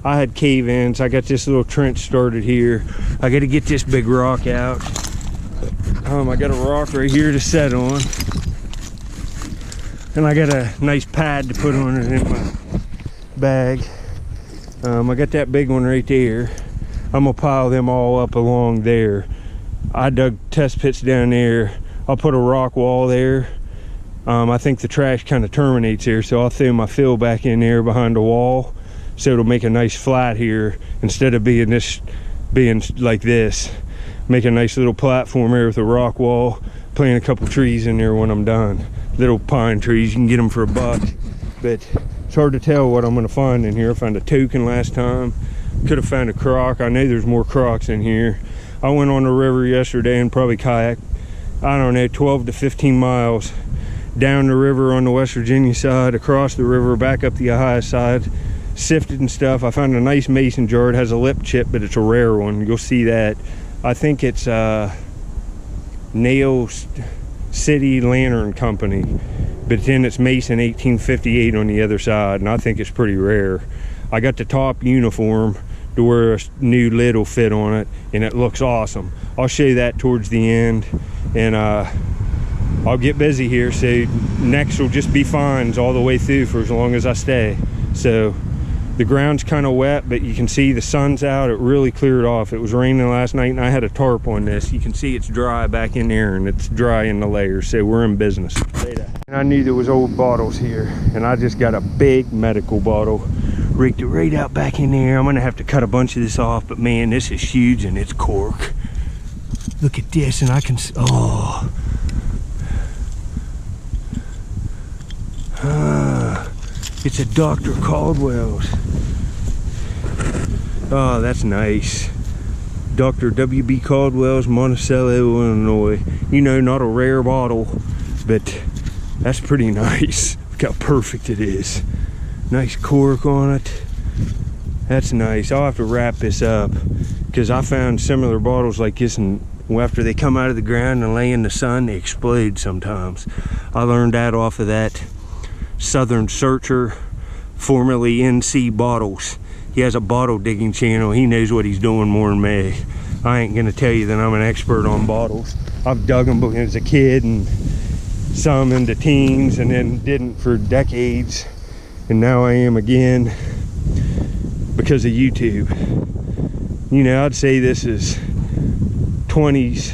I had cave-ins. I got this little trench started here. I got to get this big rock out. I got a rock right here to set on. And I got a nice pad to put on it in my bag. I got that big one right there. I'm gonna pile them all up along there. I dug test pits down there. I'll put a rock wall there. I think the trash kind of terminates there, so I'll throw my fill back in there behind the wall, so it'll make a nice flat here instead of being like this. Make a nice little platform here with a rock wall. Plant a couple trees in there when I'm done. Little pine trees, you can get them for $1, but it's hard to tell what I'm gonna find in here. I found a token last time. Could have found a croc. I know there's more crocs in here. I went on the river yesterday and probably kayaked, I don't know, 12 to 15 miles down the river on the West Virginia side, across the river, back up the Ohio side, sifted and stuff. I found a nice mason jar. It has a lip chip, but it's a rare one. You'll see that. I think it's Nail City Lantern Company, but then it's Mason 1858 on the other side, and I think it's pretty rare. I got the top uniform to where a new lid will fit on it, and it looks awesome. I'll show you that towards the end, and I'll get busy here, so next will just be fines all the way through for as long as I stay. So the ground's kind of wet, but you can see the sun's out. It really cleared off. It was raining last night, and I had a tarp on this. You can see it's dry back in there, and it's dry in the layers, so we're in business. And I knew there was old bottles here, and I just got a big medical bottle. Rigged it right out back in there. I'm gonna have to cut a bunch of this off, but man, this is huge, and it's cork. Look at this, and I can, oh. It's a Dr. Caldwell's. Oh, that's nice. Dr. W.B. Caldwell's, Monticello, Illinois. You know, not a rare bottle, but that's pretty nice. Look how perfect it is. Nice cork on it. That's nice. I'll have to wrap this up because I found similar bottles like this, and after they come out of the ground and lay in the sun, they explode sometimes. I learned that off of that Southern Searcher, formerly NC Bottles. He has a bottle digging channel. He knows what he's doing more than me. I ain't gonna tell you that I'm an expert on bottles. I've dug them as a kid and some into teens, and then didn't for decades. And now I am again because of YouTube. You know, I'd say this is 20s,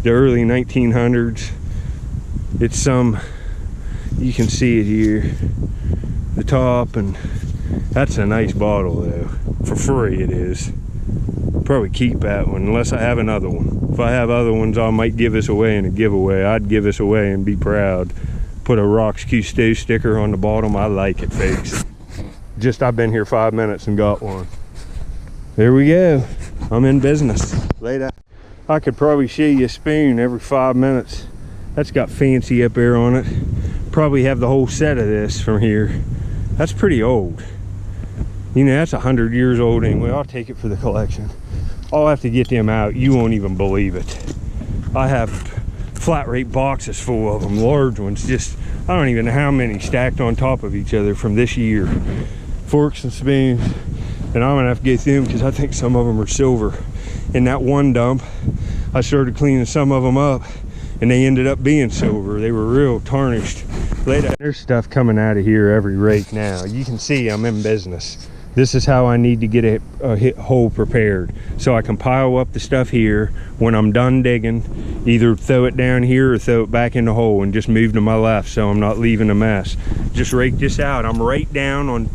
the early 1900s. It's some, you can see it here, the top, and that's a nice bottle though. For free it is. Probably keep that one unless I have another one. If I have other ones, I might give this away in a giveaway. I'd give this away and be proud. Put a Rocks Cousteau sticker on the bottom. I like it, folks. Just, I've been here 5 minutes and got one. There we go. I'm in business. Later. I could probably show you a spoon every 5 minutes. That's got fancy up there on it. Probably have the whole set of this from here. That's pretty old. You know, that's 100 years old anyway. I'll take it for the collection. I'll have to get them out. You won't even believe it. I have flat rate boxes full of them, large ones. Just, I don't even know how many stacked on top of each other from this year. Forks and spoons. And I'm gonna have to go through them because I think some of them are silver. In that one dump, I started cleaning some of them up, and they ended up being silver. They were real tarnished. Later, there's stuff coming out of here every rake now. You can see I'm in business. This is how I need to get a hole prepared, so I can pile up the stuff here. When I'm done digging, either throw it down here or throw it back in the hole and just move to my left so I'm not leaving a mess. Just rake this out. I'm right down on,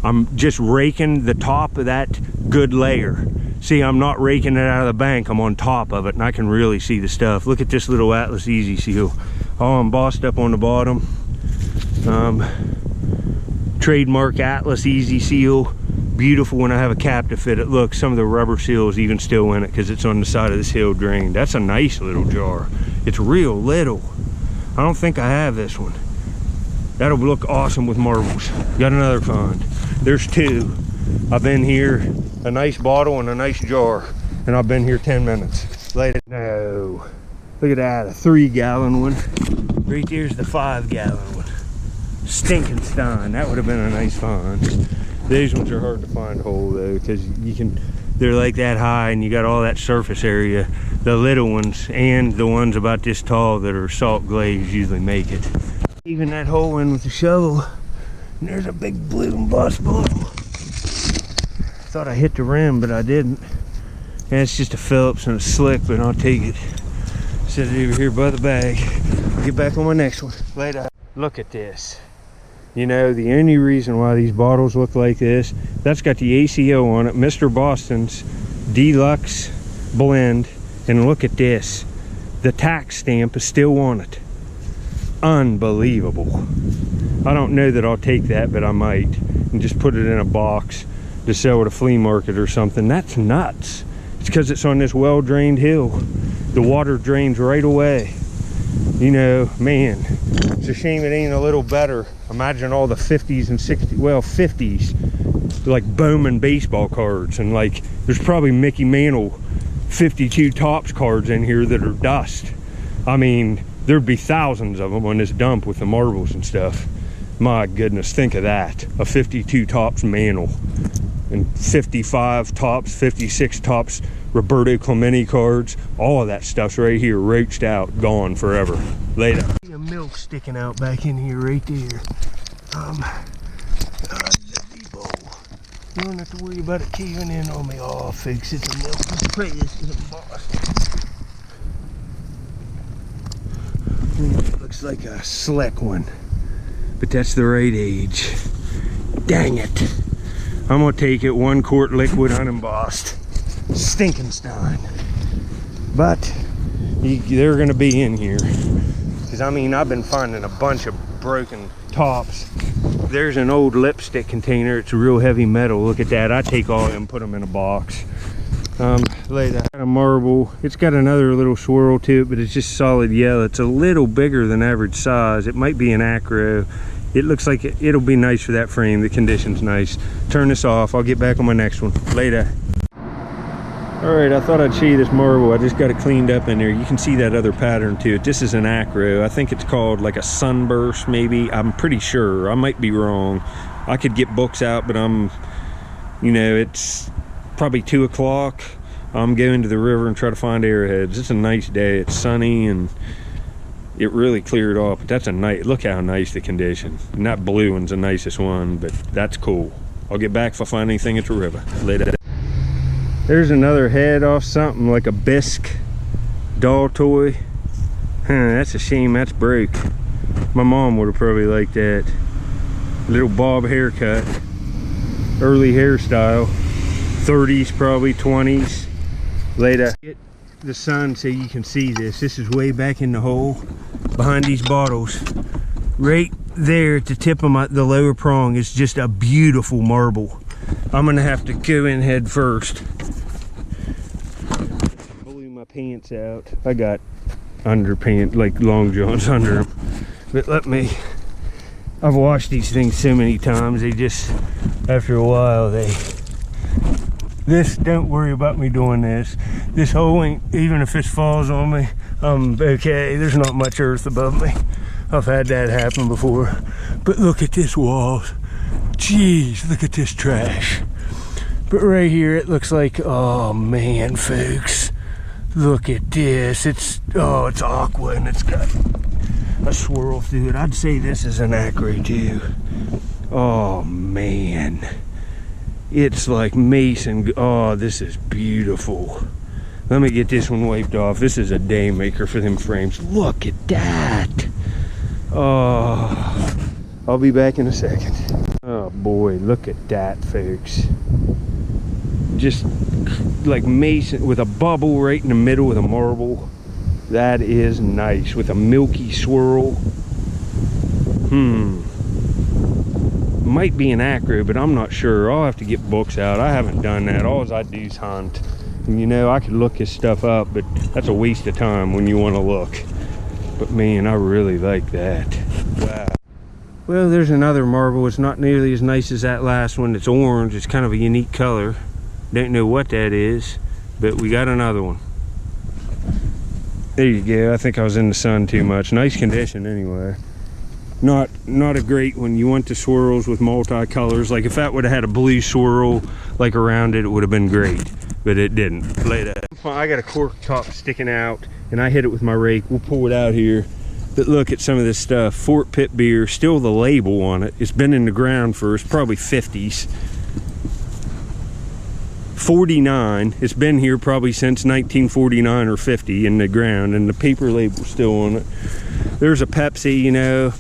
I'm just raking the top of that good layer. See, I'm not raking it out of the bank, I'm on top of it, and I can really see the stuff. Look at this little Atlas Easy Seal, all embossed up on the bottom. Trademark Atlas Easy Seal. Beautiful when I have a cap to fit it. Look, some of the rubber seals even still in it because it's on the side of this hill drain. That's a nice little jar. It's real little. I don't think I have this one. That'll look awesome with marbles. Got another find. There's two. I've been here, a nice bottle and a nice jar, and I've been here 10 minutes. Later. No. Look at that, a 3-gallon one. Right there's the 5-gallon one. Stinking Stein. That would have been a nice find. These ones are hard to find whole though, because they're like that high and you got all that surface area. The little ones and the ones about this tall that are salt glazed usually make it. Even that hole in with the shovel, and there's a big blue embossed bottle. Thought I hit the rim, but I didn't. And it's just a Phillips and a slick, but I'll take it. Set it over here by the bag. I'll get back on my next one later. Look at this. You know, the only reason why these bottles look like this, that's got the ACO on it, Mr. Boston's Deluxe Blend. And look at this. The tax stamp is still on it. Unbelievable. I don't know that I'll take that, but I might. And just put it in a box to sell at a flea market or something. That's nuts. It's because it's on this well-drained hill. The water drains right away. You know, man, it's a shame it ain't a little better. Imagine all the 50s and 60s, well, 50s, like Bowman baseball cards. And like, there's probably Mickey Mantle 52 Topps cards in here that are dust. I mean, there'd be thousands of them on this dump with the marbles and stuff. My goodness, think of that. A 52 Topps Mantle. And 55 Topps, 56 Topps Roberto Clemente cards. All of that stuff's right here, roached out, gone forever. Later. A milk sticking out back in here right there. Bowl. You don't have to worry about it caving in on me. Oh, folks, it's a milk. Let's pray this isn't embossed. Looks like a slick one, but that's the right age. Dang it. I'm gonna take it 1 quart liquid unembossed. Stinkenstein. But they're gonna be in here. Because I mean, I've been finding a bunch of broken tops. There's an old lipstick container. It's real heavy metal. Look at that. I take all of them and put them in a box. Lay that. A marble. It's got another little swirl to it, but it's just solid yellow. It's a little bigger than average size. It might be an acro. It looks like it'll be nice for that frame. The condition's nice. Turn this off. I'll get back on my next one later. All right, I thought I'd show you this marble. I just got it cleaned up in there. You can see that other pattern to it. This is an acro. I think it's called like a sunburst maybe. I'm pretty sure. I might be wrong. I could get books out, but you know, it's probably 2 o'clock. I'm going to the river and try to find arrowheads. It's a nice day. It's sunny and it really cleared off. But that's a nice, look how nice the condition. And that blue one's the nicest one, but that's cool. I'll get back if I find anything at the river later. There's another head off something like a bisque doll toy. That's a shame that's broke. My mom would have probably liked that. Little bob haircut. Early hairstyle. 30s, probably 20s. Later. Get the sun so you can see this. This is way back in the hole behind these bottles. Right there at the tip of the lower prong is just a beautiful marble. I'm gonna have to go in head first. Blew my pants out. I got underpants, like long johns under them. But I've washed these things so many times, they just, after a while, don't worry about me doing this. This hole ain't, even if this falls on me, I'm okay. There's not much earth above me. I've had that happen before. But look at this wall. Jeez, look at this trash. But right here, it looks like, oh man, folks. Look at this. It's aqua and it's got a swirl through it. I'd say this is an acro too. Oh man. It's like mason. Oh, this is beautiful. Let me get this one wiped off. This is a day maker for them frames. Look at that. Oh, I'll be back in a second. Oh boy, look at that, folks. Just like mason with a bubble right in the middle with a marble. That is nice with a milky swirl. Might be an acro, but I'm not sure. I'll have to get books out. I haven't done that. All I do is hunt. And you know, I could look this stuff up, but that's a waste of time when you want to look. But man, I really like that. Wow. Well, there's another marble. It's not nearly as nice as that last one. It's orange. It's kind of a unique color. Don't know what that is, but we got another one. There you go. I think I was in the sun too much. Nice condition anyway. Not a great one. You want the swirls with multicolors. Like if that would have had a blue swirl like around it, it would have been great, but it didn't. Later. I got a cork top sticking out and I hit it with my rake. We'll pull it out here. But look at some of this stuff. Fort Pitt beer, still the label on it. It's been in the ground for, it's probably 50s. 49. It's been here probably since 1949 or 50 in the ground, and the paper label's still on it. There's a Pepsi, you know.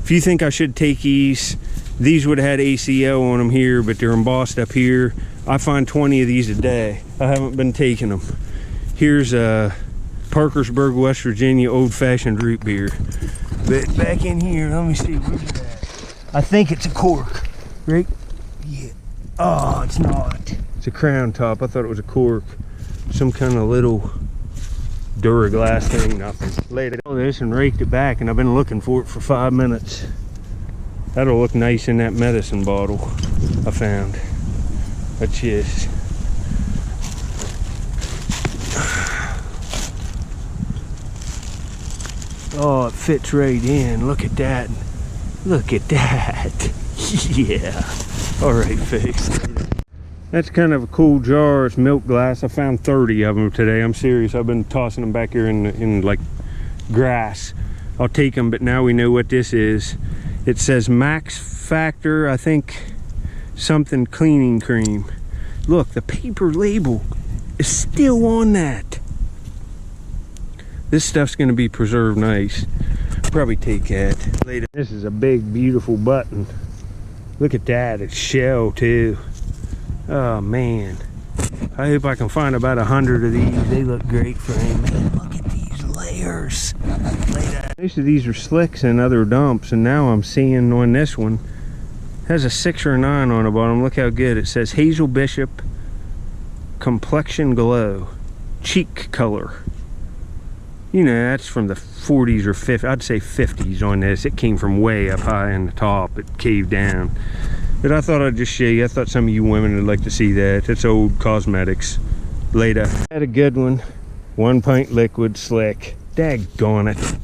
If you think I should take these would have had ACL on them here, but they're embossed up here. I find 20 of these a day. I haven't been taking them. Here's Parkersburg, West Virginia old-fashioned root beer. But back in here, let me see, where's it at? I think it's a cork, right? Yeah. Oh, it's not. It's a crown top. I thought it was a cork. Some kind of little Duraglass thing, nothing. Laid all this and raked it back, and I've been looking for it for 5 minutes. That'll look nice in that medicine bottle I found. That's just. Oh, it fits right in. Look at that. Look at that. Yeah. All right, face. That's kind of a cool jar. It's milk glass. I found 30 of them today. I'm serious. I've been tossing them back here in like grass. I'll take them, but now we know what this is. It says Max Factor, I think something cleaning cream. Look, the paper label is still on that. This stuff's gonna be preserved nice. Probably take that later. This is a big, beautiful button. Look at that, it's shell too. Oh man, I hope I can find about 100 of these. They look great for him. Man, look at these layers. Most of these are slicks and other dumps, and now I'm seeing on this one, has a 6 or a 9 on the bottom. Look how good. It says Hazel Bishop Complexion Glow, cheek color. You know, that's from the 40s or 50s. I'd say 50s on this. It came from way up high in the top. It caved down. But I thought I'd just show you. I thought some of you women would like to see that. It's old cosmetics. Later. Had a good one. 1 pint liquid slick. Daggone it.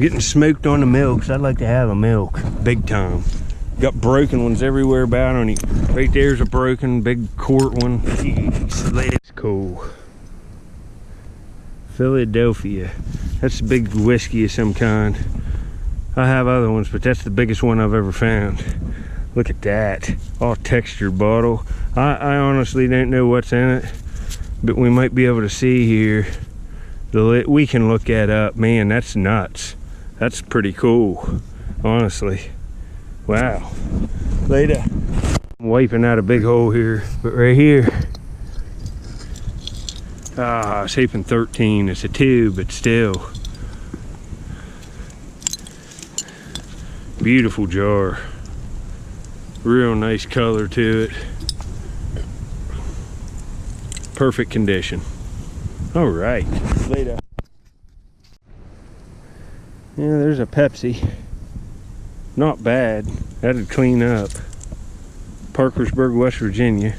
Getting smoked on the milks. I'd like to have a milk. Big time. Got broken ones everywhere about on it. Right there's a broken big quart one. Jeez. Later. It's cool. Philadelphia. That's a big whiskey of some kind. I have other ones, but that's the biggest one I've ever found. Look at that, all textured bottle. I honestly don't know what's in it, but we might be able to see here. We can look that up. Man, that's nuts. That's pretty cool, honestly. Wow. Later. I'm wiping out a big hole here, but right here. I was hoping 13. It's a 2, but still. Beautiful jar. Real nice color to it. Perfect condition. All right. Later. Yeah, there's a Pepsi. Not bad. That'd clean up. Parkersburg, West Virginia.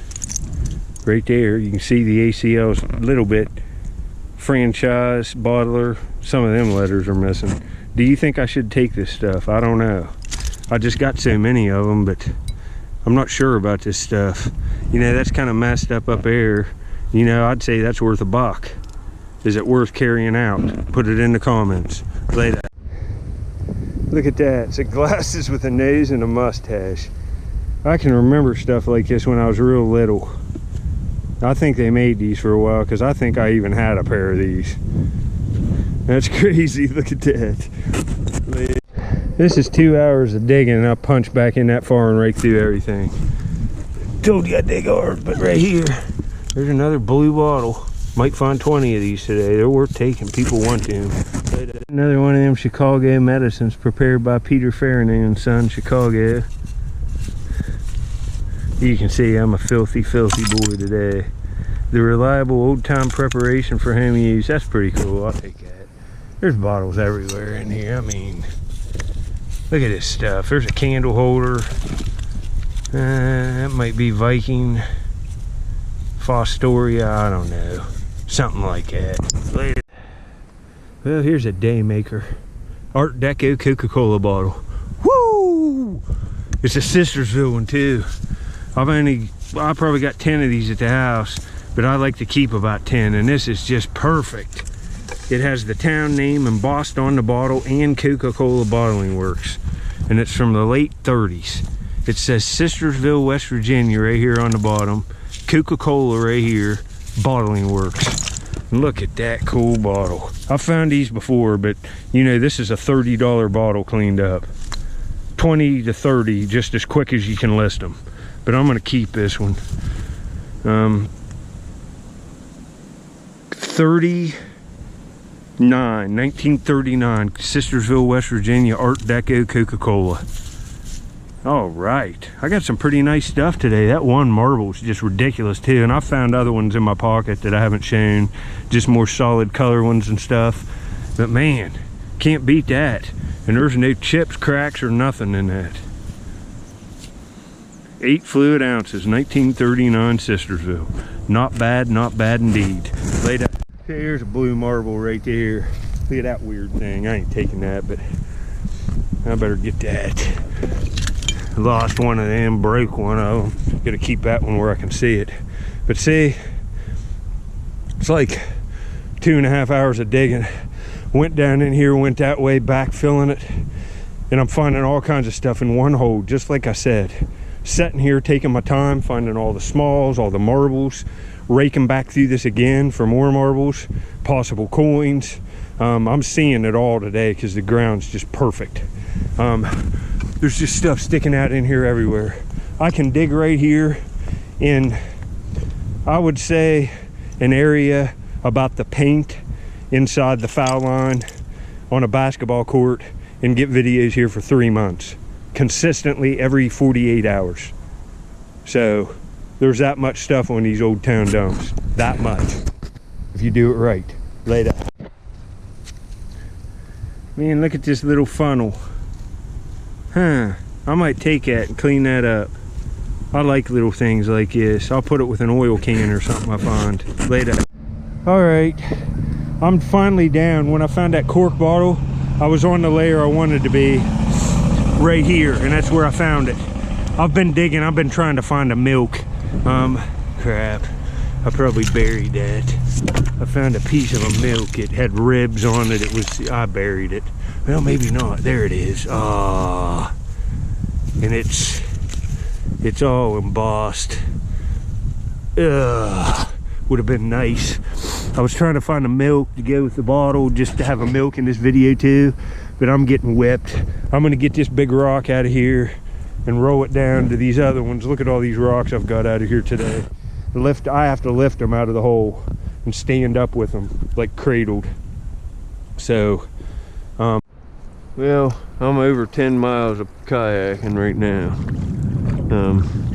Right there, you can see the ACLs a little bit. Franchise, bottler, some of them letters are missing. Do you think I should take this stuff? I don't know. I just got so many of them, but I'm not sure about this stuff. You know, that's kind of messed up there. You know, I'd say that's worth $1. Is it worth carrying out? Put it in the comments. Later. Look at that. It's glasses with a nose and a mustache. I can remember stuff like this when I was real little. I think they made these for a while, because I think I even had a pair of these. That's crazy. Look at that. This is 2 hours of digging, and I punched back in that far and rake through everything. Told you I dig hard, but right here, there's another blue bottle. Might find 20 of these today. They're worth taking. People want them. Another one of them Chicago medicines prepared by Peter Faraday and Son, Chicago. You can see I'm a filthy, filthy boy today. The reliable old-time preparation for home use. That's pretty cool. I'll take that. There's bottles everywhere in here. I mean, look at this stuff. There's a candle holder. That might be Viking. Fostoria, I don't know. Something like that. Later. Well, here's a day maker. Art Deco Coca-Cola bottle. Woo! It's a Sistersville one too. I probably got 10 of these at the house, but I like to keep about 10, and this is just perfect. It has the town name embossed on the bottle and Coca-Cola Bottling Works, and it's from the late 30s. It says Sistersville, West Virginia right here on the bottom, Coca-Cola right here, Bottling Works. Look at that cool bottle. I've found these before, but you know, this is a $30 bottle cleaned up. 20 to 30, just as quick as you can list them. But I'm gonna keep this one. 1939, Sistersville, West Virginia, Art Deco Coca-Cola. All right, I got some pretty nice stuff today. That one marble is just ridiculous too, and I found other ones in my pocket that I haven't shown, just more solid color ones and stuff. But man, can't beat that. And there's no chips, cracks, or nothing in that. 8 fluid ounces, 1939 Sistersville. Not bad indeed. Laid out. Here's a blue marble right there. Look at that weird thing. I ain't taking that, but I better get that. Lost one of them, broke one of them. Gotta keep that one where I can see it. But see, it's like 2.5 hours of digging. Went down in here, went that way, back filling it, and I'm finding all kinds of stuff in one hole, just like I said. Sitting here, taking my time, finding all the smalls, all the marbles, raking back through this again for more marbles, possible coins. I'm seeing it all today because the ground's just perfect. There's just stuff sticking out in here everywhere. I can dig right here in, I would say, an area about the paint inside the foul line on a basketball court and get videos here for 3 months, consistently every 48 hours. So there's that much stuff on these old town dumps, that much, if you do it right. Laid out. Man, look at this little funnel. Huh, I might take that and clean that up. I like little things like this. I'll put it with an oil can or something I find. Later. All right, I'm finally down. When I found that cork bottle, I was on the layer I wanted to be right here, and that's where I found it. I've been digging, I've been trying to find a milk. Crap, I probably buried that. I found a piece of a milk. It had ribs on it. I buried it. Well, maybe not. There it is. Ah, and it's all embossed. Ugh, would have been nice. I was trying to find a milk to go with the bottle, just to have a milk in this video too, but I'm getting whipped. I'm gonna get this big rock out of here and roll it down to these other ones. Look at all these rocks I've got out of here today. I have to lift them out of the hole and stand up with them, like cradled. So, well, I'm over 10 miles of kayaking right now.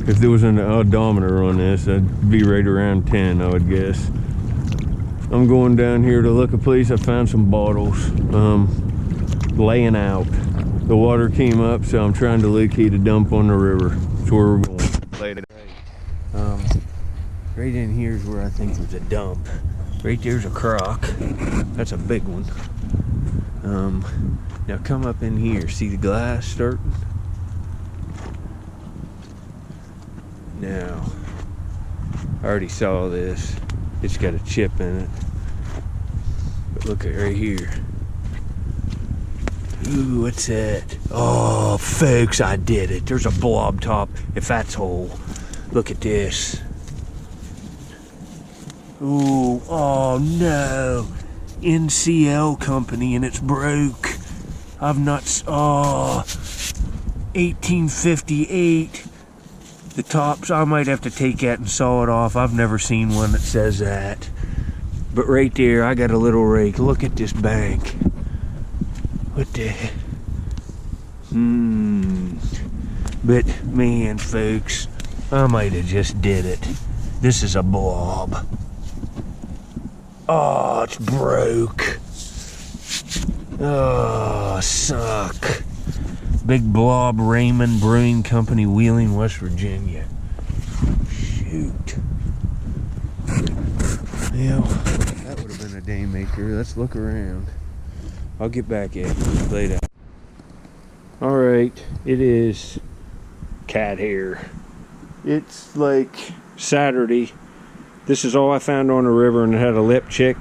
If there was an odometer on this, I'd be right around 10, I would guess. I'm going down here to look a place. I found some bottles laying out. The water came up, so I'm trying to locate a dump on the river. That's where we're going. Later. Right in here is where I think there's a dump. Right there's a crock. That's a big one. Now come up in here. See the glass starting? Now, I already saw this. It's got a chip in it. But look at right here. Ooh, what's that? Oh, folks, I did it. There's a blob top, if that's whole. Look at this. Ooh, oh no. NCL company, and it's broke. I've not, oh, 1858. The tops, I might have to take that and saw it off. I've never seen one that says that. But right there, I got a little rake. Look at this bank. What the heck? But man, folks, I might have just did it. This is a blob. Oh, it's broke. Oh, suck. Big blob, Raymond Brewing Company, Wheeling, West Virginia. Shoot. Well, that would have been a day maker. Let's look around. I'll get back at you later. All right, it is cat hair. It's like Saturday. This is all I found on the river, and it had a lip chip,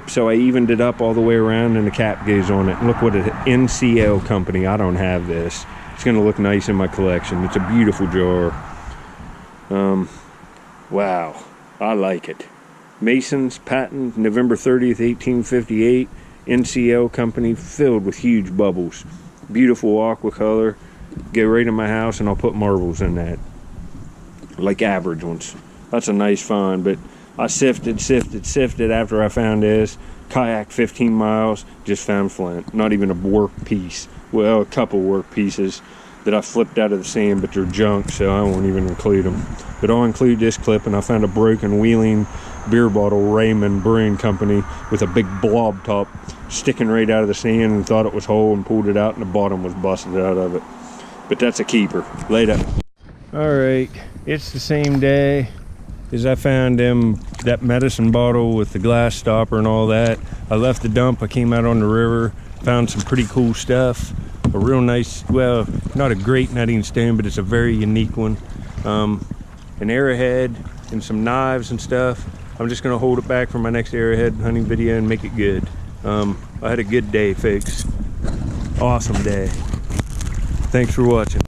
so I evened it up all the way around, and the cap goes on it. And look what an NCL company. I don't have this. It's gonna look nice in my collection. It's a beautiful jar. Wow, I like it. Mason's patent, November 30th, 1858. NCL company, filled with huge bubbles. Beautiful aqua color. Go right in my house, and I'll put marbles in that, like average ones. That's a nice find, but I sifted after I found this. Kayak 15 miles, just found flint. Not even a work piece. Well, a couple work pieces that I flipped out of the sand, but they're junk, so I won't even include them. But I'll include this clip, and I found a broken Wheeling beer bottle, Raymond Brewing Company, with a big blob top sticking right out of the sand, and thought it was whole and pulled it out, and the bottom was busted out of it. But that's a keeper. Later. All right, it's the same day as I found that medicine bottle with the glass stopper and all that. I left the dump, I came out on the river, found some pretty cool stuff. A real nice, well, not a great nutting stone, but it's a very unique one. An arrowhead and some knives and stuff. I'm just gonna hold it back for my next arrowhead hunting video and make it good. I had a good day, folks. Awesome day. Thanks for watching.